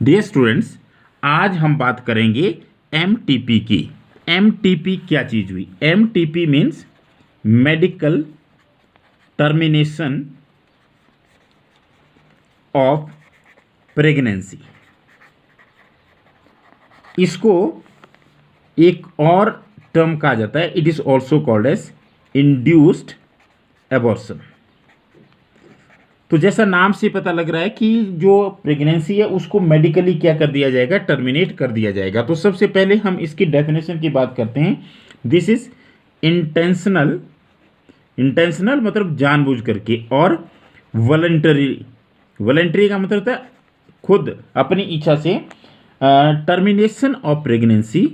Dear students, आज हम बात करेंगे एमटीपी की। एमटीपी क्या चीज़ हुई? MTP means medical termination of pregnancy. इसको एक और टर्म कहा जाता है, it is also called as induced abortion. तो जैसा नाम से पता लग रहा है कि जो प्रेगनेंसी है उसको मेडिकली क्या कर दिया जाएगा, टर्मिनेट कर दिया जाएगा। तो सबसे पहले हम इसकी डेफिनेशन की बात करते हैं। दिस इज इंटेंशनल, इंटेंशनल मतलब जानबूझ करके, और वॉलंटरी, वॉलंटरी का मतलब होता है खुद अपनी इच्छा से, termination of pregnancy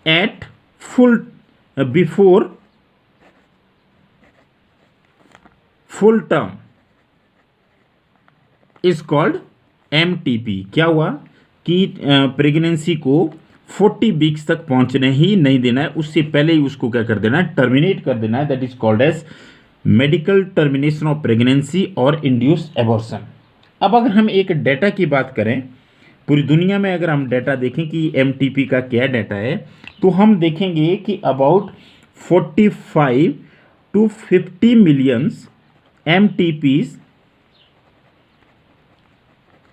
at full before full term is called MTP। क्या हुआ कि प्रेगनेंसी को 40 वीक्स तक पहुंचने ही नहीं देना है, उससे पहले ही उसको क्या कर देना है, टर्मिनेट कर देना है। That is called as medical termination of pregnancy और इंड्यूस्ड एबॉर्शन। अब अगर हम एक डेटा की बात करें, पूरी दुनिया में अगर हम डाटा देखें कि एमटीपी का क्या डाटा है, तो हम देखेंगे कि about 45 to 50 millions MTPs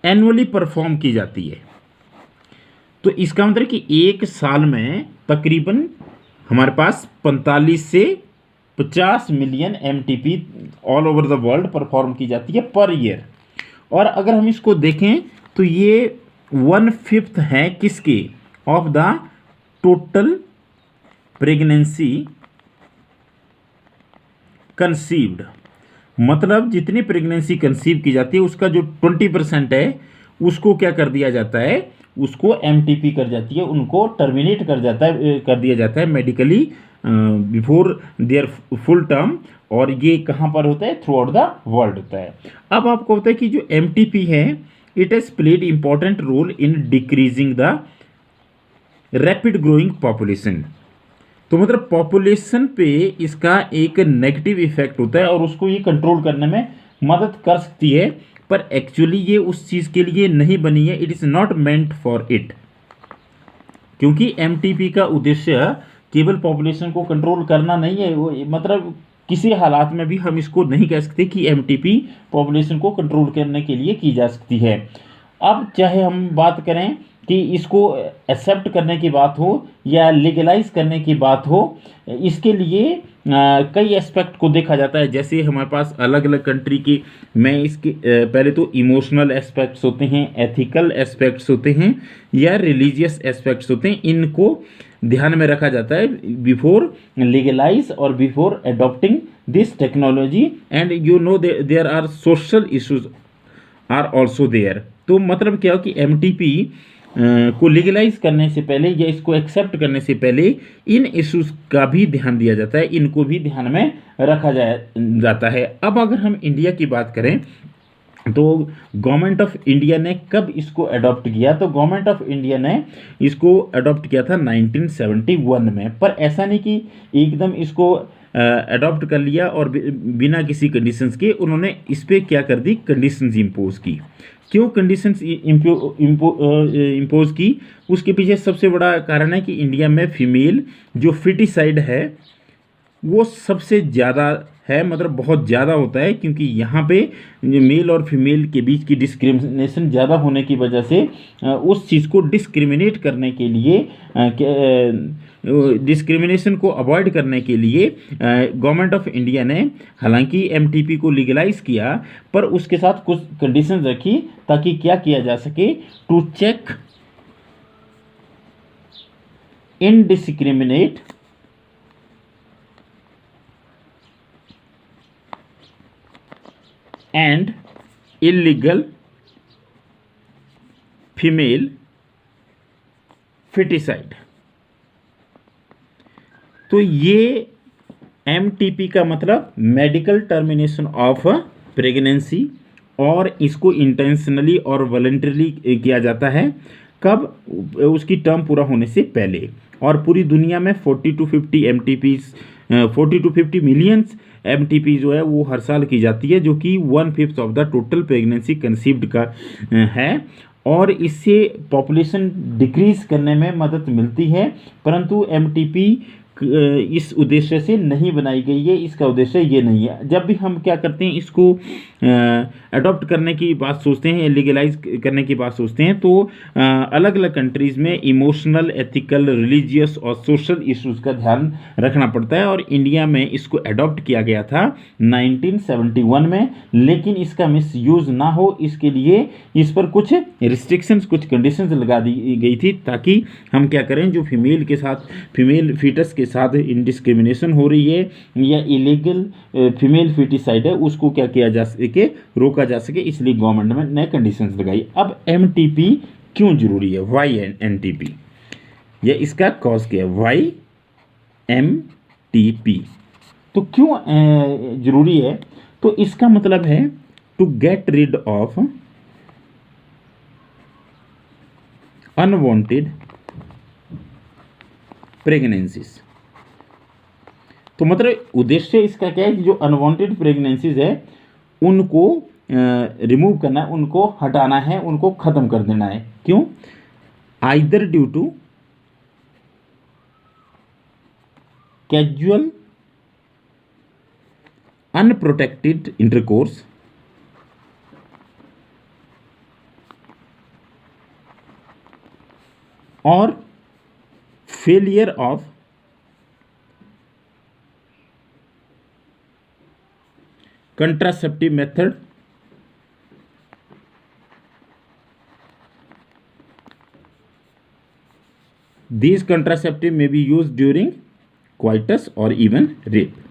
annually perform की जाती है। तो इसका मतलब कि एक साल में तकरीबन हमारे पास 45 से 50 million MTP all over the world perform की जाती है पर ईयर। और अगर हम इसको देखें तो ये 1/5 है किसके, of the total pregnancy conceived. मतलब जितनी प्रेगनेंसी कंसीव की जाती है उसका जो 20% है उसको क्या कर दिया जाता है, उसको एमटीपी कर जाती है, उनको टर्मिनेट कर जाता है, कर दिया जाता है medically before there full term. और ये कहाँ पर होता है? थ्रू आउट द वर्ल्ड होता है। अब आपको होता है कि जो एमटीपी है, it has played important role in decreasing the rapid growing population. तो मतलब पॉपुलेशन पे इसका एक नेगेटिव इफेक्ट होता है और उसको ये कंट्रोल करने में मदद कर सकती है, पर एक्चुअली ये उस चीज़ के लिए नहीं बनी है। It is not meant for it, क्योंकि एमटीपी का उद्देश्य केवल पॉपुलेशन को कंट्रोल करना नहीं है। वो मतलब किसी हालात में भी हम इसको नहीं कह सकते कि एमटीपी पॉपुलेशन को कंट्रोल करने के लिए की जा सकती है। अब चाहे हम बात करें कि इसको एक्सेप्ट करने की बात हो या लीगलाइज करने की बात हो, इसके लिए कई एस्पेक्ट को देखा जाता है। जैसे हमारे पास अलग अलग कंट्री की, मैं इसके पहले तो इमोशनल एस्पेक्ट्स होते हैं, एथिकल एस्पेक्ट्स होते हैं, या रिलीजियस एस्पेक्ट्स होते हैं। इनको ध्यान में रखा जाता है बिफोर लीगलाइज और before adopting this technology. And you know there are social issues are also there. तो मतलब क्या हो कि एमटीपी को लीगलाइज करने से पहले या इसको एक्सेप्ट करने से पहले इन इश्यूज का भी ध्यान दिया जाता है, इनको भी ध्यान में रखा जाता है। अब अगर हम इंडिया की बात करें तो गवर्नमेंट ऑफ इंडिया ने कब इसको अडॉप्ट किया? तो गवर्नमेंट ऑफ इंडिया ने इसको अडॉप्ट किया था 1971 में। पर ऐसा नहीं कि एकदम इसको अडॉप्ट कर लिया और बिना किसी कंडीशंस के। उन्होंने इस पर क्या कर दी, कंडीशंस इम्पोज की। क्यों कंडीशंस इम्पोज की? उसके पीछे सबसे बड़ा कारण है कि इंडिया में फीमेल जो फिटिसाइड है वो सबसे ज़्यादा है, मतलब बहुत ज़्यादा होता है, क्योंकि यहाँ पे मेल और फीमेल के बीच की डिस्क्रिमिनेशन ज़्यादा होने की वजह से उस चीज़ को डिस्क्रिमिनेट करने के लिए, डिस्क्रिमिनेशन को अवॉइड करने के लिए गवर्नमेंट ऑफ इंडिया ने हालांकि एमटीपी को लीगलाइज किया, पर उसके साथ कुछ कंडीशन रखी ताकि क्या किया जा सके, to check indiscriminate and illegal female foeticide. तो ये एमटीपी का मतलब मेडिकल टर्मिनेशन ऑफ प्रेगनेंसी, और इसको इंटेंशनली और वॉलंटरली किया जाता है कब? उसकी टर्म पूरा होने से पहले। और पूरी दुनिया में 40 to 50 MTPs 40 to 50 millions MTP जो है वो हर साल की जाती है, जो कि 1/5 of the total pregnancy conceived का है। और इससे पॉपुलेशन डिक्रीज करने में मदद मिलती है, परंतु MTP इस उद्देश्य से नहीं बनाई गई है, इसका उद्देश्य ये नहीं है। जब भी हम क्या करते हैं, इसको अडॉप्ट करने की बात सोचते हैं, लीगलाइज करने की बात सोचते हैं, तो अलग अलग कंट्रीज़ में इमोशनल, एथिकल, रिलीजियस और सोशल इश्यूज़ का ध्यान रखना पड़ता है। और इंडिया में इसको अडॉप्ट किया गया था 1971 में, लेकिन इसका मिसयूज़ ना हो इसके लिए इस पर कुछ रिस्ट्रिक्शंस, कुछ कंडीशंस लगा दी गई थी, ताकि हम क्या करें, जो फीमेल के साथ, फीमेल फीटस के साथ इंडिस्क्रिमिनेशन हो रही है या इलीगल फीमेल फीटिसाइड है, उसको क्या किया जा सके, रोका जा सके, इसलिए गवर्नमेंट ने कंडीशंस लगाई। अब MTP क्यों जरूरी है? वाई NTP, या इसका कॉज क्या है? वाई MTP तो क्यों जरूरी है? तो इसका मतलब है to get rid of unwanted pregnancies. तो मतलब उद्देश्य इसका क्या है कि जो अनवांटेड प्रेगनेंसीज है उनको रिमूव करना है, उनको हटाना है, उनको खत्म कर देना है। क्यों? Either due to casual unprotected intercourse और failure of contraceptive method these contraceptive may be used during coitus or even rape।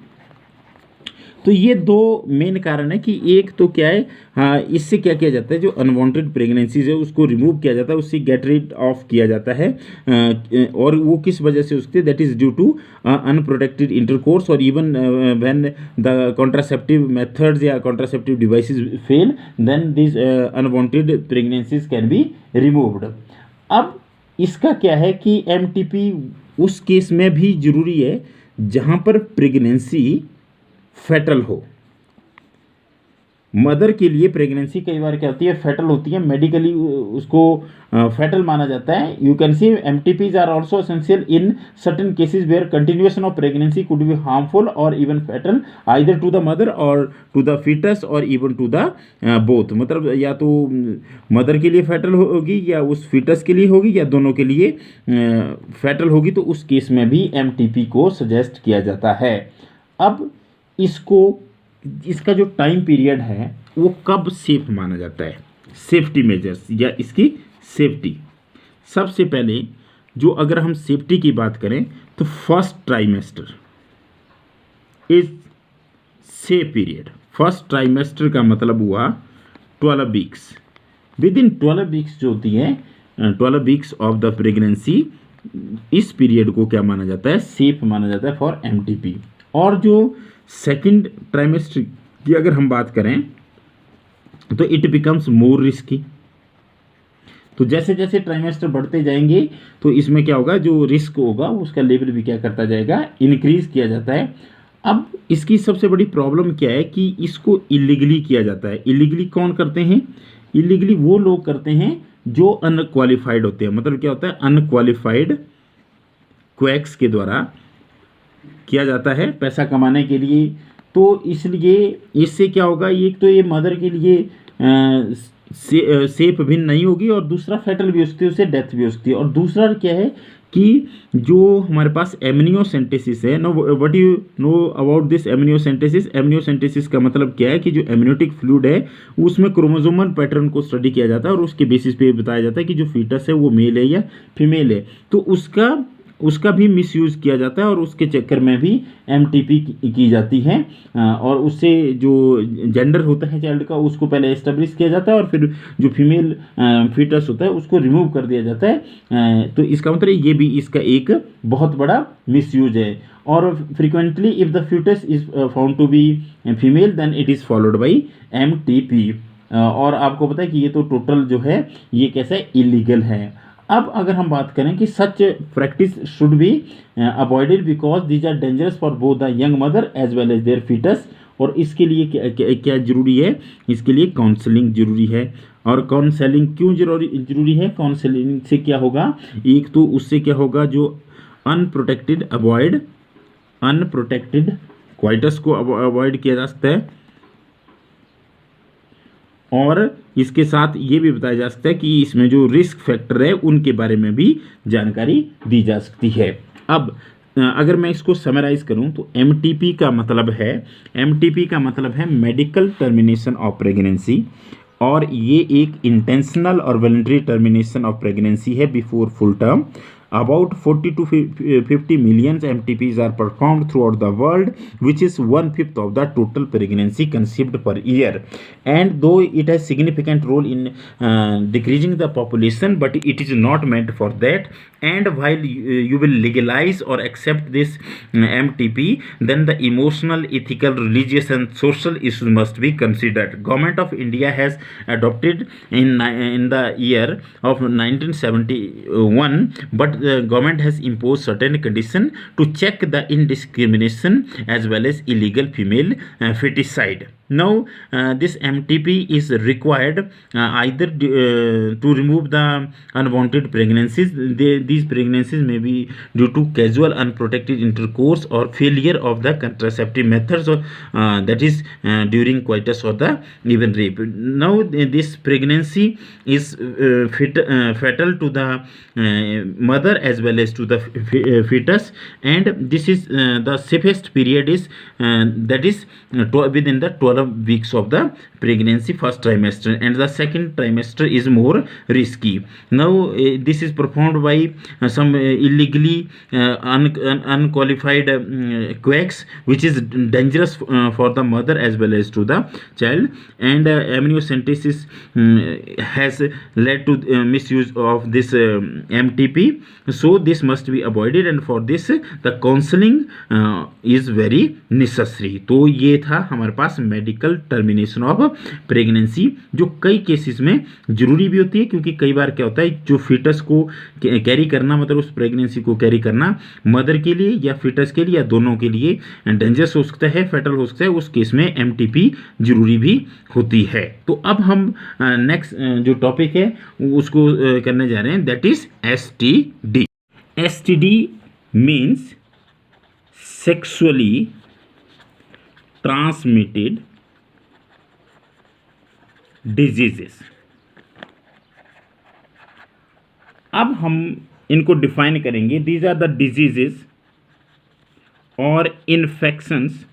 तो ये दो मेन कारण है कि एक तो क्या है, हाँ, इससे क्या किया जाता है, जो अनवांटेड प्रेगनेंसीज है उसको रिमूव किया जाता है, उससे गेट रिड ऑफ किया जाता है। और वो किस वजह से उसके, that is due to unprotected intercourse और even when the contraceptive methods या contraceptive devices fail, then this unwanted pregnancies can be removed. अब इसका क्या है कि MTP उस केस में भी जरूरी है जहाँ पर प्रेगनेंसी फैटल हो। मदर के लिए प्रेगनेंसी कई बार क्या होती है, फैटल होती है, मेडिकली उसको फैटल माना जाता है। You can see MTPs are also essential in certain cases where continuation of pregnancy could be harmful और even fatal either to the mother और टू द फीटस और इवन टू द बोथ। मतलब या तो mother के लिए fatal होगी या उस फीटस के लिए होगी या दोनों के लिए फैटल होगी, तो उस केस में भी MTP को सजेस्ट किया जाता है। अब इसका जो टाइम पीरियड है वो कब सेफ माना जाता है, सेफ्टी मेजर्स या इसकी सेफ्टी। सबसे पहले जो अगर हम सेफ्टी की बात करें तो first trimester is safe period. First trimester का मतलब हुआ 12 वीक्स। विद इन 12 वीक्स जो होती है, 12 वीक्स ऑफ द प्रेगनेंसी, इस पीरियड को क्या माना जाता है, सेफ माना जाता है फॉर MTP। और जो सेकेंड ट्राइमेस्टर की अगर हम बात करें तो इट बिकम्स मोर रिस्की। तो जैसे जैसे ट्राइमेस्टर बढ़ते जाएंगे तो इसमें क्या होगा, जो रिस्क होगा उसका लेवल भी क्या करता जाएगा, इंक्रीज किया जाता है। अब इसकी सबसे बड़ी प्रॉब्लम क्या है कि इसको इलीगली किया जाता है। इलीगली कौन करते हैं? इलीगली वो लोग करते हैं जो अनक्वालिफाइड होते हैं। मतलब क्या होता है, अनक्वालिफाइड क्वैक्स के द्वारा किया जाता है पैसा कमाने के लिए। तो इसलिए इससे क्या होगा, एक तो ये मदर के लिए सेफ भी नहीं होगी और दूसरा फैटल भी हो सकती है, उससे डेथ भी हो सकती है। और दूसरा क्या है कि जो हमारे पास एमनियोसेंटेसिस है, know what you know about this amniocentesis. Amniocentesis का मतलब क्या है कि जो एमनियोटिक फ्लूइड है उसमें क्रोमोसोमल पैटर्न को स्टडी किया जाता है और उसके बेसिस पे बताया जाता है कि जो फीटस है वो मेल है या फीमेल है। तो उसका भी मिसयूज़ किया जाता है और उसके चक्कर में भी MTP की जाती है। और उससे जो जेंडर होता है चाइल्ड का उसको पहले एस्टेब्लिश किया जाता है और फिर जो फीमेल फीटस होता है उसको रिमूव कर दिया जाता है। तो इसका मतलब ये भी इसका एक बहुत बड़ा मिसयूज है। और frequently if the foetus is found to be female then it is followed by MTP। और आपको पता है कि ये तो टोटल जो है ये कैसा है, इलीगल है। अब अगर हम बात करें कि such practice should be avoided because these are dangerous for both the young mother as well as their foetus, और इसके लिए क्या जरूरी है, इसके लिए काउंसलिंग जरूरी है। और काउंसलिंग क्यों जरूरी है? काउंसलिंग से क्या होगा, एक तो उससे क्या होगा, जो अनप्रोटेक्टेड क्वाइटस को अवॉइड किया जा सकता है, और इसके साथ ये भी बताया जा सकता है कि इसमें जो रिस्क फैक्टर है उनके बारे में भी जानकारी दी जा सकती है। अब अगर मैं इसको समराइज करूं तो एमटीपी का मतलब है मेडिकल टर्मिनेशन ऑफ प्रेगनेंसी, और ये एक इंटेंशनल और वॉलंटरी टर्मिनेशन ऑफ प्रेगनेंसी है before full term. About 40 to 50 million MTPs are performed throughout the world, which is 1/5 of the total pregnancy conceived per year. And though it has significant role in decreasing the population, but it is not meant for that. And while you will legalize or accept this MTP, then the emotional, ethical, religious, and social issues must be considered. Government of India has adopted in the year of 1971, but the government has imposed certain conditions to check the indiscrimination as well as illegal female feticide. Now this MTP is required either to remove the unwanted pregnancies. These pregnancies may be due to casual unprotected intercourse or failure of the contraceptive methods, or that is during coitus or the even rape. Now this pregnancy is fatal to the mother as well as to the fetus, and this is the safest period is that is within the 12 weeks of the pregnancy first trimester, and the second trimester is more risky. Now this is performed by some illegally unqualified quacks, which is dangerous for the mother as well as to the child, and amniocentesis has led to misuse of this MTP, so this must be avoided, and for this the counseling is very necessary. तो ये था हमारे पास medical termination of pregnancy, जो कई cases में जरूरी भी होती है, क्योंकि कई बार क्या होता है, जो फीटस को कैरी करना, मतलब उस प्रेगनेंसी को कैरी करना मदर के लिए या फीटस के लिए या दोनों के लिए डेंजरस हो सकता है, फेटल हो सकता है, उस केस में एमटीपी जरूरी भी होती है। तो अब हम नेक्स्ट जो टॉपिक है उसको करने जा रहे हैं, that is STD. STD means sexually transmitted diseases. अब हम इनको डिफाइन करेंगे। दीज आर द डिजीजेस और infections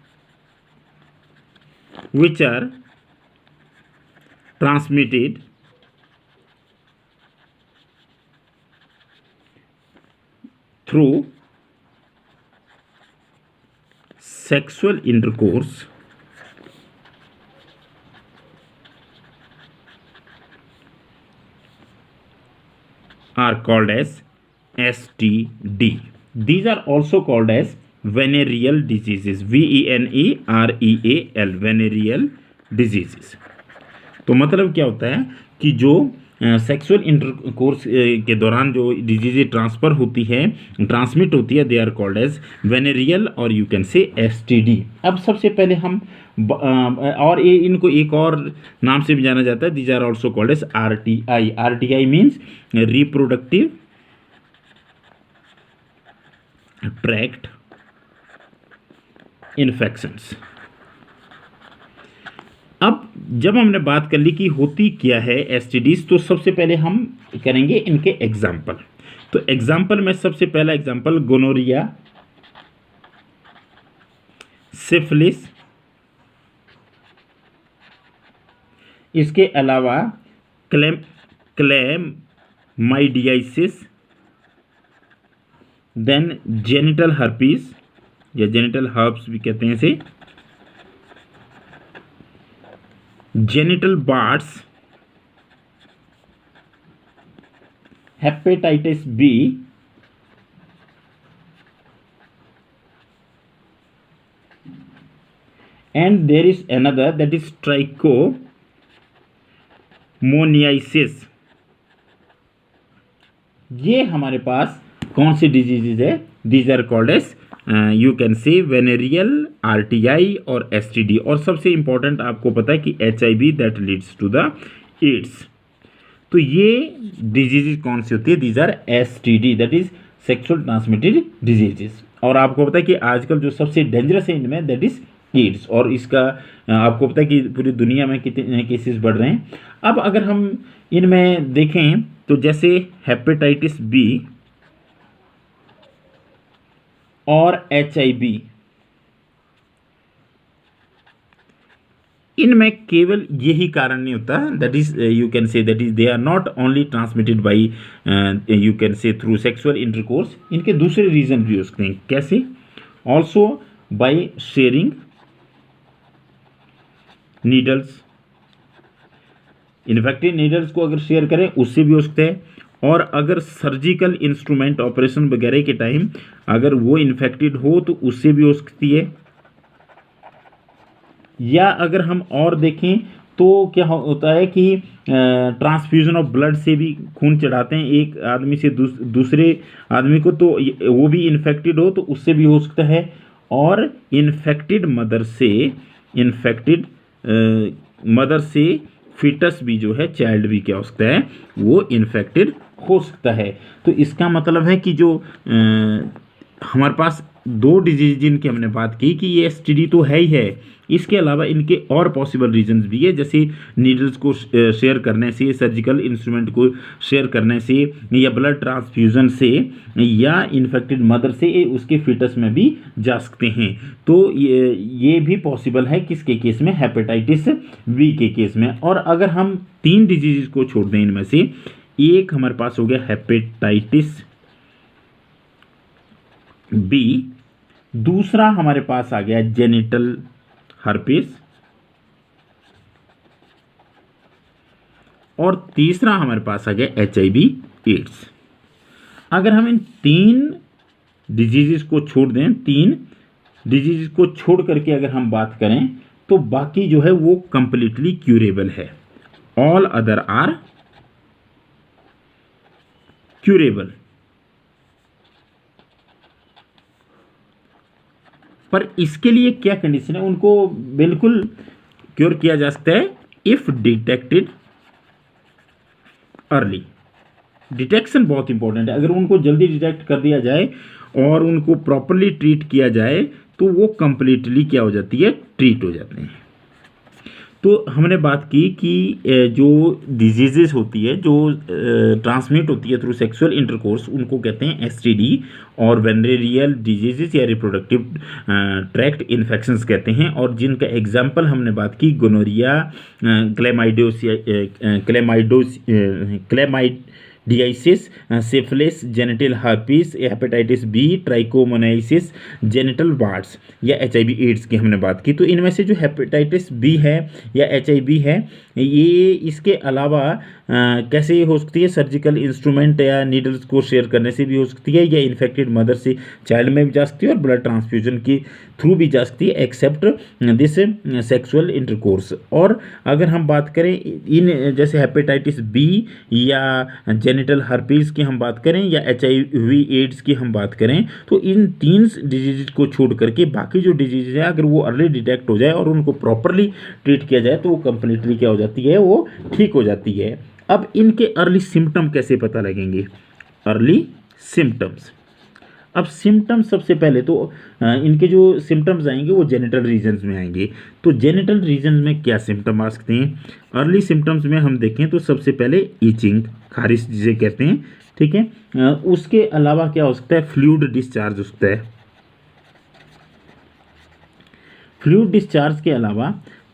which are transmitted through sexual intercourse are called as STD. These are also called as venereal diseases, VENEREAL, venereal diseases। तो मतलब क्या होता है कि जो सेक्सुअल इंटरकोर्स के दौरान जो डिजीज ट्रांसफर होती है, ट्रांसमिट होती है, they are called as venereal और यू कैन से एसटीडी। अब सबसे पहले हम और ये इनको एक और नाम से भी जाना जाता है, these are also called as RTI. RTI means reproductive tract infections. अब जब हमने बात कर ली कि होती क्या है एसटीडीज, तो सबसे पहले हम करेंगे इनके एग्जाम्पल। तो एग्जाम्पल में सबसे पहला एग्जाम्पल गोनोरिया, सिफिलिस, इसके अलावा क्लैमाइडियासिस, देन जेनिटल हर्पीस या जेनिटल हर्ब्स भी कहते हैं इसे, जेनिटल बार्स, hepatitis B, and there is another that is trichomoniasis, ये हमारे पास कौन सी डिजीजेज है? These are called as you can say venereal, RTI और एसटीडी। और सबसे इंपॉर्टेंट आपको पता है कि HIV that leads to the AIDS. तो ये डिजीजेज कौन सी होती है? These are STD, that is sexual transmitted diseases. और आपको पता है कि आजकल जो सबसे डेंजरस है इनमें दैट इज एड्स। और इसका आपको पता है कि पूरी दुनिया में कितने केसेस बढ़ रहे हैं। अब अगर हम इनमें देखें तो जैसे हेपेटाइटिस बी और एचआईवी, इनमें केवल यही कारण नहीं होता, that is you can say that is they are not only transmitted by you can say through sexual intercourse. इनके दूसरे रीजन भी हो सकते हैं। कैसे? Also by sharing needles, infected needles को अगर शेयर करें उससे भी हो सकते हैं। और अगर सर्जिकल इंस्ट्रूमेंट ऑपरेशन वगैरह के टाइम अगर वो इन्फेक्टेड हो तो उससे भी हो सकती है। या अगर हम और देखें तो क्या होता है कि ट्रांसफ्यूजन ऑफ ब्लड से भी खून चढ़ाते हैं एक आदमी से दूसरे आदमी को, तो वो भी इन्फेक्टेड हो तो उससे भी हो सकता है। और इन्फेक्टेड मदर से फीटस भी जो है, चाइल्ड भी क्या हो सकता है, वो इन्फेक्टेड हो सकता है। तो इसका मतलब है कि जो हमारे पास दो डिजीज जिनकी हमने बात की कि ये एसटीडी तो है ही है, इसके अलावा इनके और पॉसिबल रीजंस भी है, जैसे नीडल्स को शेयर करने से, सर्जिकल इंस्ट्रूमेंट को शेयर करने से, या ब्लड ट्रांसफ्यूजन से, या इन्फेक्टेड मदर से उसके फीटस में भी जा सकते हैं। तो ये भी पॉसिबल है किसके केस में? हेपेटाइटिस बी के केस में। और अगर हम 3 डिजीज को छोड़ दें इनमें से, एक हमारे पास हो गया हेपेटाइटिस बी, दूसरा हमारे पास आ गया जेनिटल हर्पीस, और तीसरा हमारे पास आ गया एचआईवी एड्स। अगर हम इन 3 डिजीजेस को छोड़ दें, 3 डिजीजेस को छोड़ करके अगर हम बात करें तो बाकी जो है वो कंप्लीटली क्यूरेबल है। All other are curable. पर इसके लिए क्या कंडीशन है? उनको बिल्कुल क्योर किया जा सकता है इफ डिटेक्टेड अर्ली। डिटेक्शन बहुत इंपॉर्टेंट है। अगर उनको जल्दी डिटेक्ट कर दिया जाए और उनको प्रॉपरली ट्रीट किया जाए तो वो कंप्लीटली क्या हो जाती है? ट्रीट हो जाते हैं। तो हमने बात की कि जो डिजीजेस होती है जो ट्रांसमिट होती है थ्रू सेक्सुअल इंटरकोर्स, उनको कहते हैं एसटीडी, और वेनेरियल डिजीजेस या रिप्रोडक्टिव ट्रैक्ट इन्फेक्शंस कहते हैं। और जिनका एग्जांपल हमने बात की gonorrhoea, chlamydiasis, syphilis, genital herpes, hepatitis B, trichomoniasis, genital warts या एचआईवी एड्स की हमने बात की। तो इनमें से जो हेपेटाइटिस बी है या एचआईवी है, ये इसके अलावा कैसे हो सकती है? सर्जिकल इंस्ट्रूमेंट या नीडल्स को शेयर करने से भी हो सकती है, या इन्फेक्टेड मदर से चाइल्ड में भी जा सकती है, और ब्लड ट्रांसफ्यूजन के थ्रू भी जा सकती है, एक्सेप्ट दिस सेक्सुअल इंटरकोर्स। और अगर हम बात करें इन जैसे हेपेटाइटिस बी या जेनिटल हर्पीस की हम बात करें, या एचआईवी एड्स की हम बात करें, तो इन 3 डिजीज को छोड़ करके बाकी जो डिजीज है अगर वो अर्ली डिटेक्ट हो जाए और उनको प्रॉपरली ट्रीट किया जाए तो वो कंप्लीटली क्या हो जाती है? वो ठीक हो जाती है। अब इनके अर्ली सिम्टम कैसे पता लगेंगे? Early symptoms. अब सिम्टम्स सबसे पहले तो इनके जो सिम्टम्स आएंगे वो जेनिटल रीजन्स में आएंगे। तो जेनिटल रीजन्स में क्या सिम्टम आ सकते हैं? अर्ली सिम्टम्स में हम देखें तो सबसे पहले ईचिंग, खारिश जिसे कहते हैं, ठीक है। उसके अलावा क्या हो सकता है? फ्लूइड डिस्चार्ज हो सकता है। फ्लूइड डिस्चार्ज के अलावा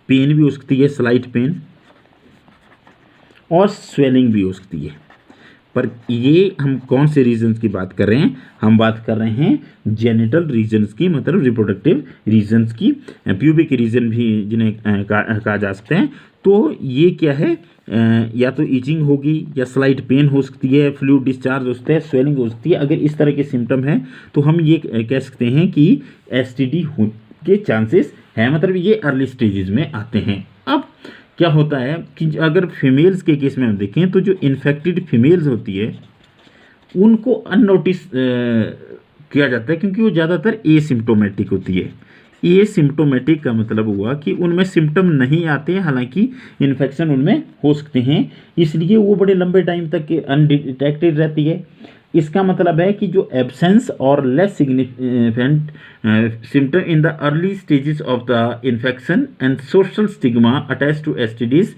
पेन भी हो सकती है, स्लाइट पेन, और स्वेलिंग भी हो सकती है। पर ये हम कौन से रीजन्स की बात कर रहे हैं? हम बात कर रहे हैं जेनिटल रीजन्स की, मतलब रिप्रोडक्टिव रीजन्स की। प्यूबिक रीजन भी जिन्हें कहा जा सकता है। तो ये क्या है? या तो ईचिंग होगी, या स्लाइट पेन हो सकती है, फ्लूइड डिस्चार्ज हो सकता है, स्वेलिंग हो सकती है। अगर इस तरह के सिम्टम हैं तो हम ये कह सकते हैं कि एसटीडी के चांसेस हैं, मतलब ये अर्ली स्टेजेस में आते हैं। अब क्या होता है कि अगर फीमेल्स के केस में हम देखें तो जो इन्फेक्टेड फीमेल्स होती है उनको अननोटिस किया जाता है, क्योंकि वो ज़्यादातर एसिम्प्टोमेटिक होती है। एसिम्प्टोमेटिक का मतलब हुआ कि उनमें सिम्टम नहीं आते हैं, हालांकि इन्फेक्शन उनमें हो सकते हैं, इसलिए वो बड़े लंबे टाइम तक अनडिटेक्टेड रहती है। इसका मतलब है कि जो एब्सेंस और less significant symptom in the early stages of the infection and social stigma attach to STDs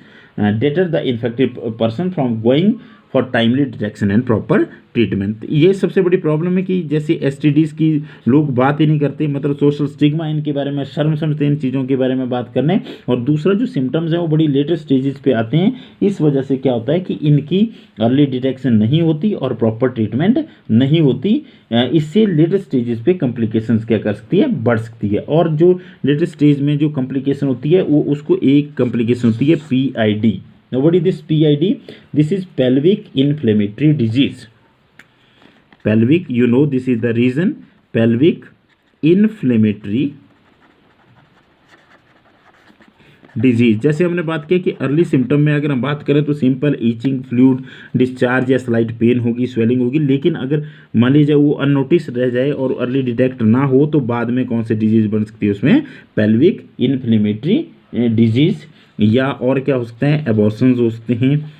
deter the infected person from going for timely detection and proper treatment. ये सबसे बड़ी प्रॉब्लम है कि जैसे एसटीडीज़ की लोग बात ही नहीं करते, मतलब सोशल स्टिग्मा इनके बारे में, शर्म समझते हैं इन चीज़ों के बारे में बात करने। और दूसरा जो सिम्टम्स हैं वो बड़ी लेटेस्ट स्टेजेस पे आते हैं, इस वजह से क्या होता है कि इनकी अर्ली डिटेक्शन नहीं होती और प्रॉपर ट्रीटमेंट नहीं होती। इससे लेटेस्ट स्टेजेस पे कॉम्प्लिकेशंस क्या कर सकती है, बढ़ सकती है। और जो लेटेस्ट स्टेज में जो कॉम्प्लिकेशन होती है वो उसको एक कॉम्प्लिकेशन होती है PID। Now what is this PID? This is pelvic inflammatory disease. Pelvic, you know, this is the reason, pelvic inflammatory disease. जैसे हमने बात की कि अर्ली सिम्टम में अगर हम बात करें तो सिंपल ईचिंग, फ्लूइड डिस्चार्ज या स्लाइट पेन होगी, स्वेलिंग होगी। लेकिन अगर मान लीजिए वो अननोटिस रह जाए और अर्ली डिटेक्ट ना हो तो बाद में कौन सी डिजीज बन सकती है, उसमें पेल्विक इन्फ्लेमेटरी डिजीज, या और क्या हो सकते हैं, एबॉर्शंस हो सकते हैं।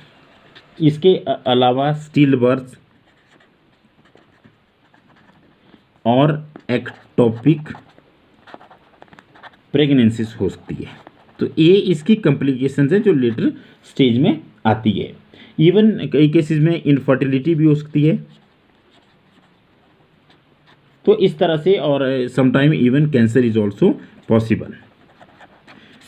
इसके अलावा स्टिल बर्थ और एक्टोपिक प्रेगनेंसीज हो सकती है। तो ये इसकी कॉम्प्लिकेशंस है जो लेटर स्टेज में आती है। इवन कई केसेस में इनफर्टिलिटी भी हो सकती है। तो इस तरह से, और sometime even cancer is also possible.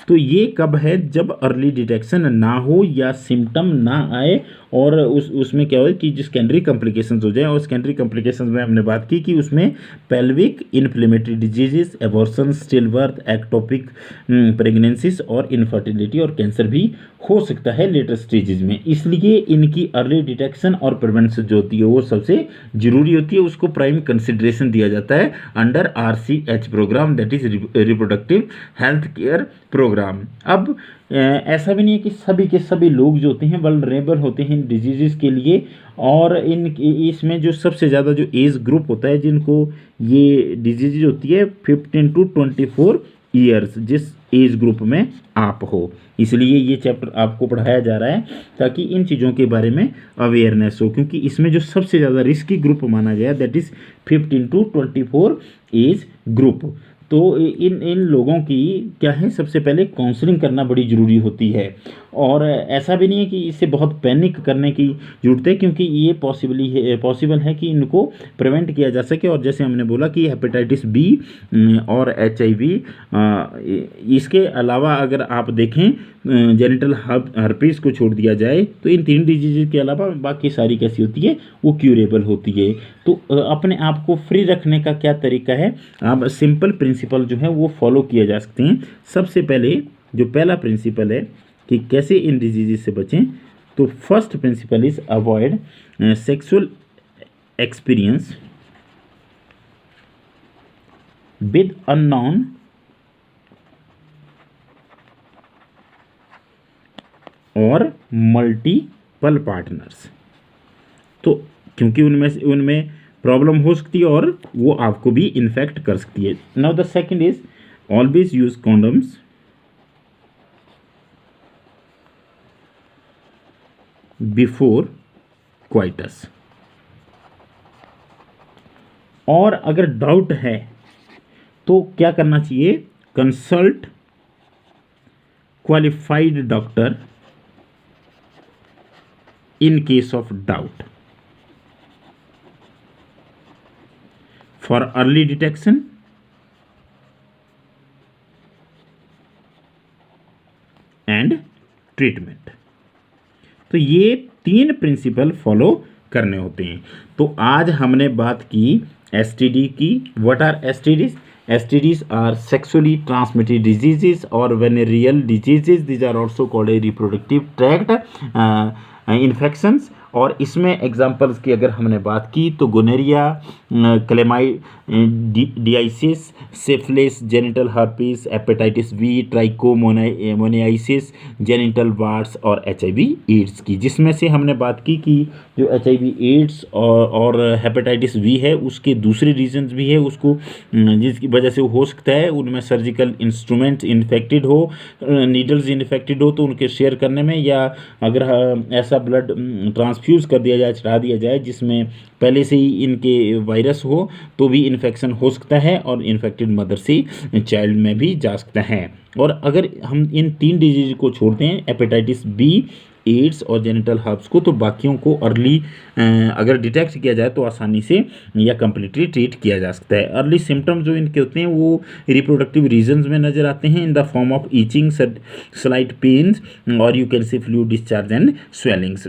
तो ये कब है, जब अर्ली डिटेक्शन ना हो या सिम्टम ना आए और उसमें क्या हो कि जो सेकेंडरी कॉम्प्लिकेशंस हो जाए। और सेकेंडरी कॉम्प्लिकेशंस में हमने बात की कि उसमें pelvic inflammatory diseases, abortion, still birth, ectopic pregnancies और इनफर्टिलिटी और कैंसर भी हो सकता है लेटर स्टेजेस में। इसलिए इनकी अर्ली डिटेक्शन और प्रिवेंशन जो होती है वो सबसे जरूरी होती है। उसको प्राइम कंसिडरेशन दिया जाता है under RCH programme, that is reproductive health care programme. अब ऐसा भी नहीं है कि सभी के सभी लोग जो होते हैं वल्नरेबल होते हैं इन डिजीज़ के लिए। और इसमें जो सबसे ज़्यादा जो एज ग्रुप होता है जिनको ये डिजीज होती है 15 to 24 ईयर्स, जिस एज ग्रुप में आप हो। इसलिए ये चैप्टर आपको पढ़ाया जा रहा है ताकि इन चीज़ों के बारे में अवेयरनेस हो, क्योंकि इसमें जो सबसे ज़्यादा रिस्की ग्रुप माना गया that is 15 to 24 age group. तो इन लोगों की क्या है, सबसे पहले काउंसलिंग करना बड़ी ज़रूरी होती है। और ऐसा भी नहीं है कि इससे बहुत पैनिक करने की ज़रूरत है, क्योंकि ये पॉसिबल है कि इनको प्रिवेंट किया जा सके। और जैसे हमने बोला कि हेपेटाइटिस B और HIV, इसके अलावा अगर आप देखें जेनिटल हर्पीस को छोड़ दिया जाए तो इन 3 डिजीज के अलावा बाकी सारी कैसी होती है, वो क्यूरेबल होती है। तो अपने आप को फ्री रखने का क्या तरीका है, आप सिंपल प्रिंसिपल जो है वो फॉलो किए जा सकते हैं। सबसे पहले जो पहला प्रिंसिपल है कि कैसे इन डिजीज़ से बचें, तो first principle is avoid sexual experience with unknown और मल्टीपल पार्टनर्स। तो क्योंकि उनमें प्रॉब्लम हो सकती है और वो आपको भी इन्फेक्ट कर सकती है। Now the second is always use condoms before coitus. और अगर डाउट है तो क्या करना चाहिए, consult qualified doctor in case of doubt for early detection and treatment। तो ये 3 प्रिंसिपल फॉलो करने होते हैं। तो आज हमने बात की STD की। What are STDs? STDs are sexually transmitted diseases or venereal diseases. These are also called a reproductive tract infections. और इसमें एग्जांपल्स की अगर हमने बात की तो गोनेरिया, डियाइसिस, syphilis, genital herpes, hepatitis B, trichomoniasis, genital warts और HIV एड्स की, जिसमें से हमने बात की कि जो HIV एड्स और हेपेटाइटिस बी है उसके दूसरे रीजंस भी है उसको, जिसकी वजह से वो हो सकता है उनमें सर्जिकल इंस्ट्रूमेंट इन्फेक्टेड हो, नीडल्स इन्फेक्टेड हो तो उनके शेयर करने में, या अगर ऐसा ब्लड ट्रांसफ्यूज़ कर दिया जाए, चढ़ा दिया जाए जिसमें पहले से ही इनके वायरस हो तो भी इन्फेक्शन हो सकता है और इन्फेक्टेड मदर से चाइल्ड में भी जा सकता है। और अगर हम इन 3 डिजीज को छोड़ते हैं, हेपेटाइटिस बी, एड्स और जेनिटल हर्प्स को, तो बाकियों को अर्ली अगर डिटेक्ट किया जाए तो आसानी से या कम्प्लीटली ट्रीट किया जा सकता है। अर्ली सिम्टम्स जो इनके होते हैं वो रिप्रोडक्टिव रीजन्स में नज़र आते हैं in the form of itching, slight pains और you can see fluid discharge and swellings.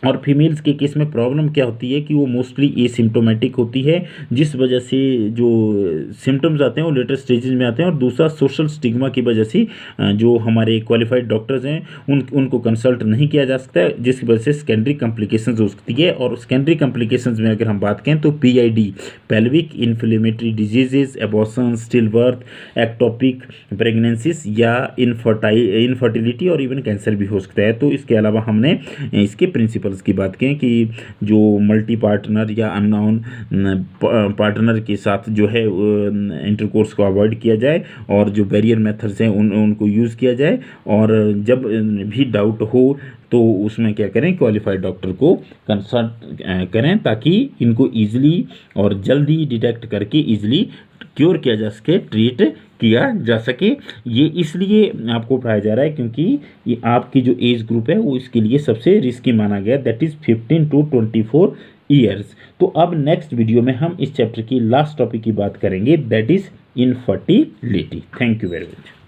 और फीमेल्स के केस में प्रॉब्लम क्या होती है कि वो मोस्टली एसिम्टोमेटिक होती है, जिस वजह से जो सिम्टम्स आते हैं वो लेटर स्टेजेस में आते हैं। और दूसरा सोशल स्टिग्मा की वजह से जो हमारे क्वालिफाइड डॉक्टर्स हैं उनको कंसल्ट नहीं किया जा सकता है, जिसकी वजह से सेकेंडरी कॉम्प्लिकेशंस हो सकती है। और सेकेंडरी कॉम्प्लिकेशंस में अगर हम बात करें तो PID, pelvic inflammatory diseases, abortion, still birth, ectopic pregnancies या इनफर्टिलिटी और इवन कैंसर भी हो सकता है। तो इसके अलावा हमने इसके प्रिंसिपल की बात करें कि जो मल्टी पार्टनर या अननोन पार्टनर के साथ जो है इंटरकोर्स को अवॉइड किया जाए और जो बैरियर मेथड्स हैं उनको यूज़ किया जाए। और जब भी डाउट हो तो उसमें क्या करें, क्वालिफाइड डॉक्टर को कंसल्ट करें ताकि इनको ईजिली और जल्दी डिटेक्ट करके ईजिली क्योर किया जा सके, ट्रीट किया जा सके। ये इसलिए आपको पढ़ाया जा रहा है क्योंकि ये आपकी जो एज ग्रुप है वो इसके लिए सबसे रिस्की माना गया, दैट इज़ 15 to 24 ईयर्स। तो अब नेक्स्ट वीडियो में हम इस चैप्टर की लास्ट टॉपिक की बात करेंगे, that is infertility. Thank you very much.